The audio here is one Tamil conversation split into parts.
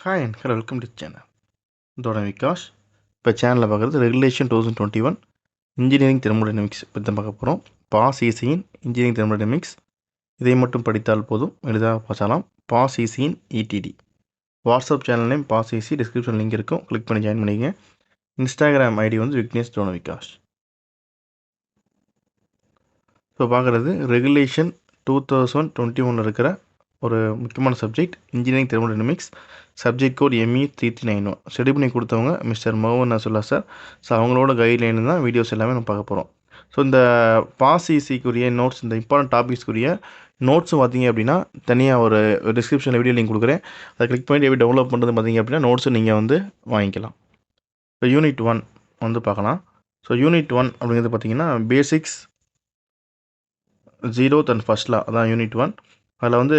Hi and hello, welcome to the channel. இதோட விகாஷ் இப்போ சேனலில் பார்க்குறது ரெகுலேஷன் 2021 இன்ஜினியரிங் தெர்மோடைனமிக்ஸ் பற்றி தான் பார்க்க போகிறோம். பாஸ் ஈசியின் இன்ஜினியரிங் தெர்மோடைனமிக்ஸ் இதை மட்டும் படித்தால் போதும், எளிதாக பாசலாம். பாஸ் ஈசியின் இடிடி WhatsApp channel name pass easy, description link இருக்கும், கிளிக் பண்ணி ஜாயின் பண்ணிக்கங்க. இன்ஸ்டாகிராம் ஐடி வந்து விக்னேஷ் தோன விகாஷ். இப்போ பார்க்குறது ரெகுலேஷன் 2021 இருக்கிற ஒரு முக்கியமான subject engineering thermodynamics. Subject code ME3391 study பண்ணி கொடுத்தவங்க மிஸ்டர் மோகன் நசுல்லா சார். ஸோ அவங்களோட கைட்லைன் தான் வீடியோஸ் எல்லாமே நம்ம பார்க்க போகிறோம். ஸோ இந்த பாஸ் ஈசிக்குரிய நோட்ஸ், இந்த இம்பார்ட்டன்ட் டாபிக்ஸ்க்குரிய நோட்ஸும் பார்த்தீங்க அப்படின்னா தனியாக ஒரு டிஸ்கிரிப்ஷனில் வீடியோ லிங்க் கொடுக்குறேன். அதை கிளிக் பண்ணி எப்படி டவுன்லோட் பண்ணுறது பார்த்தீங்க அப்படின்னா நோட்ஸும் நீங்கள் வந்து வாங்கிக்கலாம். இப்போ யூனிட் 1 வந்து பார்க்கலாம். ஸோ யூனிட் 1 அப்படிங்கிறது பார்த்தீங்கன்னா basics 0th and first law, அதான் யூனிட் 1. அதில் வந்து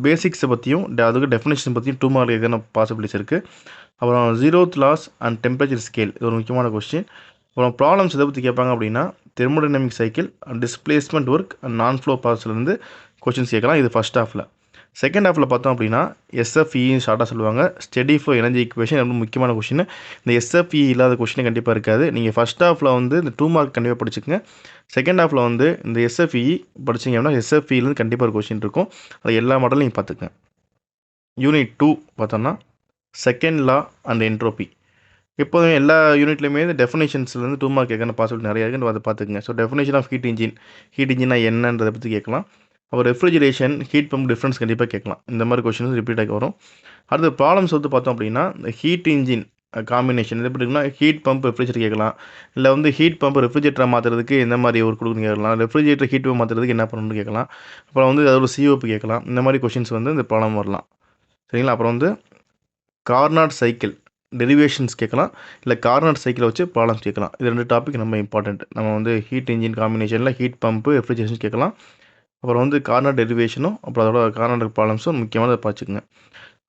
பேசிக்ஸை பற்றியும் அதுக்கு டெஃபினேஷன் பற்றியும் 2 மார்க் எதுனா பாசிபிலிட்டிஸ் இருக்குது. அப்புறம் 0th loss and temperature scale, இது ஒரு முக்கியமான கொஸ்டின். அப்புறம் ப்ராப்ளம்ஸ் எதை பற்றி கேட்பாங்க அப்படின்னா thermodynamic cycle, displacement work and non flow ப்ராசஸ்லேருந்து questions கேட்கலாம். இது ஃபஸ்ட் ஹாஃபில். செகண்ட் ஹாஃபில் பார்த்தோம் அப்படின்னா SFE ஷார்ட்டாக சொல்லுவாங்க, ஸ்டடி ஃபார் எனர்ஜி ஈக்குவேஷன். ரொம்ப முக்கியமான கொஸ்டின். இந்த SFE இல்லாத கொஸ்டின் கண்டிப்பாக இருக்காது. நீங்கள் ஃபஸ்ட் ஹாஃபில் வந்து இந்த 2 மார்க் கண்டிப்பாக படிச்சுக்கங்க. செகண்ட் ஹாஃபில் வந்து இந்த SFE படிச்சிங்க அப்படின்னா SFEலேருந்து கண்டிப்பாக ஒரு கொஸ்டின் இருக்கும். அது எல்லா மாடலும் நீங்கள் பார்த்துக்கங்க. யூனிட் 2 பார்த்தோம்னா செகண்ட் லா அண்ட் என்ட்ரோபி. எப்போதுமே எல்லா யூனிட்லையுமே இந்த டெஃபினேஷன்ஸ்லேருந்து 2 மார்க் கேட்கணும் பாசிபிலிட்டி நிறையா இருக்குன்னு அதை பார்த்துக்குங்க. ஸோ டெஃபினேஷன் ஆஃப் ஹீட் இன்ஜின்னா என்னன்றதை பற்றி கேட்கலாம். அப்புறம் ரெஃப்ரிஜரேஷன், ஹீட் பம்ப் டிஃப்ரென்ஸ் கண்டிப்பாக கேட்கலாம். இந்த மாதிரி கொஸ்டின்ஸ் ரிப்பீட் ஆகி வரும். அடுத்து ப்ராப்ளம்ஸ் வந்து பார்த்தோம் அப்படின்னா இந்த ஹீட் இன்ஜின் காம்பினேஷன் இது எப்படி இருக்குன்னா ஹீட் பம்ப் ரெஃப்ரிஜரேட்டர் கேட்கலாம். இல்லை வந்து ஹீட் பம்ப் ரெஃப்ரிஜரேட்டரை மாற்றுறதுக்கு எந்த மாதிரி ஒரு கொடுக்குன்னு கேட்கலாம். ரெஃப்ரிஜரேட்டர் ஹீட் பம்ப் மாற்றுறதுக்கு என்ன பண்ணணும்னு கேட்கலாம். அப்புறம் வந்து அதோட COP கேட்கலாம். இந்த மாதிரி கொஸ்டின்ஸ் வந்து இந்த ப்ராப்ளம் வரலாம். சரிங்களா. அப்புறம் வந்து கார்னாட் சைக்கிள் டெரிவேஷன்ஸ் கேட்கலாம். இல்லை கார்னாட் சைக்கிளை வச்சு ப்ராப்ளம்ஸ் கேட்கலாம். இது 2 டாபிக் நம்ம இம்பார்ட்டண்ட். நம்ம வந்து ஹீட் இன்ஜின் காம்பினேஷனில் ஹீட் பம்ப்பு ரெஃப்ரிஜரேஷன் கேட்கலாம். அப்புறம் வந்து கார்னர் டெரிவேஷனும் அப்புறம் அதோட கார்னர் ப்ராப்ளம்ஸும் முக்கியமானதை படிச்சுக்கோங்க.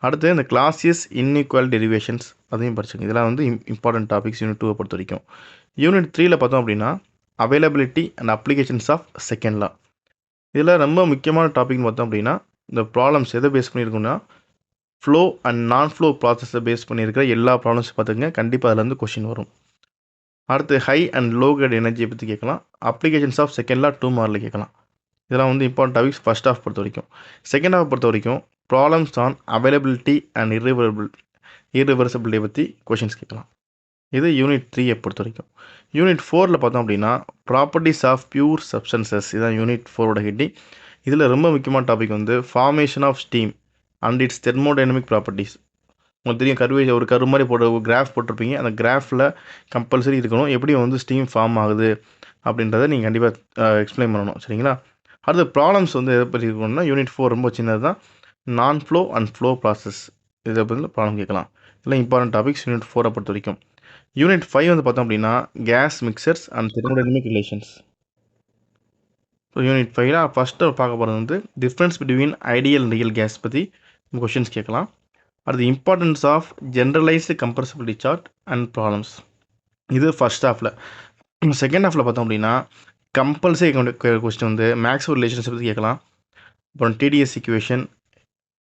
அடுத்து இந்த கிளாஸியஸ் இன்இக்வல் டெரிவேஷன்ஸ் அதையும் படிச்சுக்கோங்க. இதெல்லாம் வந்து இம்பார்ட்டன்ட் டாபிக்ஸ் யூனிட் 2 பொறுத்த வரைக்கும். யூனிட் 3ல் பார்த்தோம் அப்படின்னா availability and applications of second law. இதில் ரொம்ப முக்கியமான டாபிக்னு பார்த்தோம் அப்படின்னா இந்த ப்ராப்ளம்ஸ் எதை பேஸ் பண்ணியிருக்கோம்னா ஃப்ளோ அண்ட் நான் ஃப்ளோ ப்ராசஸை பேஸ் பண்ணியிருக்கிற எல்லா ப்ராப்ளம்ஸ் பார்த்துக்கங்க. கண்டிப்பாக அதில் வந்து கொஸ்டின் வரும். அடுத்து ஹை அண்ட் லோ கிரேட் எனர்ஜியை பற்றி கேட்கலாம். அப்ளிகேஷன்ஸ் ஆஃப் செகண்ட் லா 2 மார்க்கில் கேட்கலாம். இதெல்லாம் வந்து இம்பார்ட்டன்ட் டாபிக்ஸ் ஃபஸ்ட் ஹாஃப் பொறுத்த வரைக்கும். செகண்ட் ஹாஃப் பொறுத்த வரைக்கும் ப்ராப்ளம்ஸ் ஆன் அவைலபிலிட்டி அண்ட் இர்ரிவர்சிபிலிட்டி பற்றி கொஷின்ஸ் கேட்கலாம். இது யூனிட் 3 பொறுத்த வரைக்கும். யூனிட் 4ல் பார்த்தோம் அப்படின்னா ப்ராப்பர்ட்டிஸ் ஆஃப் பியூர் சப்ஸ்டன்சஸ், இதுதான் யூனிட் 4ஓட ஹெட்டிங். இதில் ரொம்ப முக்கியமான டாபிக் வந்து formation of steam and its thermodynamic properties. உங்களுக்கு தெரியும், ஒரு கரு மாதிரி போட்டு ஒரு கிராஃப் போட்டிருப்பீங்க. அந்த கிராஃபில் கம்பல்சரி இருக்கணும் எப்படி வந்து ஸ்டீம் ஃபார்ம் ஆகுது அப்படின்றத நீங்கள் கண்டிப்பாக எக்ஸ்பிளைன் பண்ணணும். சரிங்களா. அடுத்த ப்ராப்ளம்ஸ் வந்து எதை பற்றி இருக்கணும்னா யூனிட் 4 ரொம்ப சின்னது தான். நான் ஃப்ளோ அண்ட் ஃப்ளோ ப்ராசஸ் இதை பற்றி ப்ராப்ளம் கேட்கலாம். இதெல்லாம் இம்பார்ட்டன்ட் டாபிக்ஸ் யூனிட் 4 பொறுத்த வரைக்கும். யூனிட் 5 வந்து பார்த்தோம் அப்படின்னா gas mixtures and thermodynamic relations. So unit 5ல ஃபஸ்ட்டு பார்க்க போகிறது வந்து difference between ideal and real gas பற்றி கொஷின்ஸ் கேட்கலாம். அடுத்து importance of generalised compressibility chart and problems, இது ஃபஸ்ட் ஹாஃபில். செகண்ட் ஹாஃபில் பார்த்தோம் அப்படின்னா கம்பல்சரி கொஸ்டின் வந்து மேக்ஸ்வெல் ரிலேஷன்ஸ் பற்றி கேட்கலாம். அப்புறம் TDS ஈக்குவேஷன்,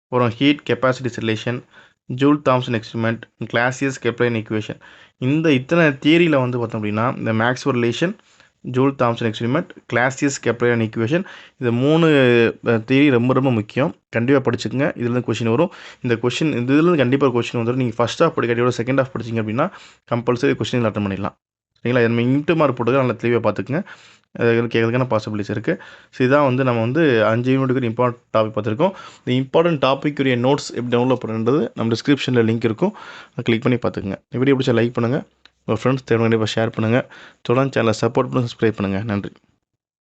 அப்புறம் heat capacities relation, Joule Thomson experiment, Clausius Kepler equation. இத்தனை தியரியில் வந்து பார்த்தோம் அப்படின்னா இந்த Maxwell relation, Joule Thomson experiment, Clausius Kepler equation, இது 3 தியரி ரொம்ப ரொம்ப முக்கியம். கண்டிப்பாக படிச்சுக்கோங்க. இதுலேருந்து கொஸ்டின் வரும். இந்த கொஸ்டின் இதுலேருந்து கண்டிப்பாக கொஸ்டின் வந்துடும். நீங்கள் ஃபஸ்ட் ஹாஃப் படிக்காட்டியோட செகண்ட் ஹாஃப் படிச்சிங்க அப்படின்னா கம்பல்சரி கொஸ்டின் அட்டன் பண்ணிடலாம். சரிங்களா. நம்ம இன்ட்டு மார்க் போட்டுக்க நல்லா தெளிவாக பார்த்துக்குங்க. கேட்கறதுக்கான பாசிபிலிட்டிஸ் இருக்குது. ஸோ இதான் வந்து நம்ம வந்து 5 யூனிட்டுக்கு இம்பார்ட்டன்ட் டாபிக் பார்த்துருக்கோம். இந்த இம்பார்ட்டன்ட் டாப்பிக்குரிய நோட்ஸ் எப்படி டவுன்லோட் பண்ணுறது நம்ம டிஸ்கிரிப்ஷனில் லிங்க் இருக்கும், கிளிக் பண்ணி பார்த்துக்குங்க. வீடியோ பிடிச்சா லைக் பண்ணுங்கள், உங்கள் ஃப்ரெண்ட்ஸ் தேவை கண்டிப்பாக ஷேர் பண்ணுங்கள். தொடர்ந்து சேனலை சப்போர்ட் பண்ணி சப்ஸ்கிரைப் பண்ணுங்கள். நன்றி.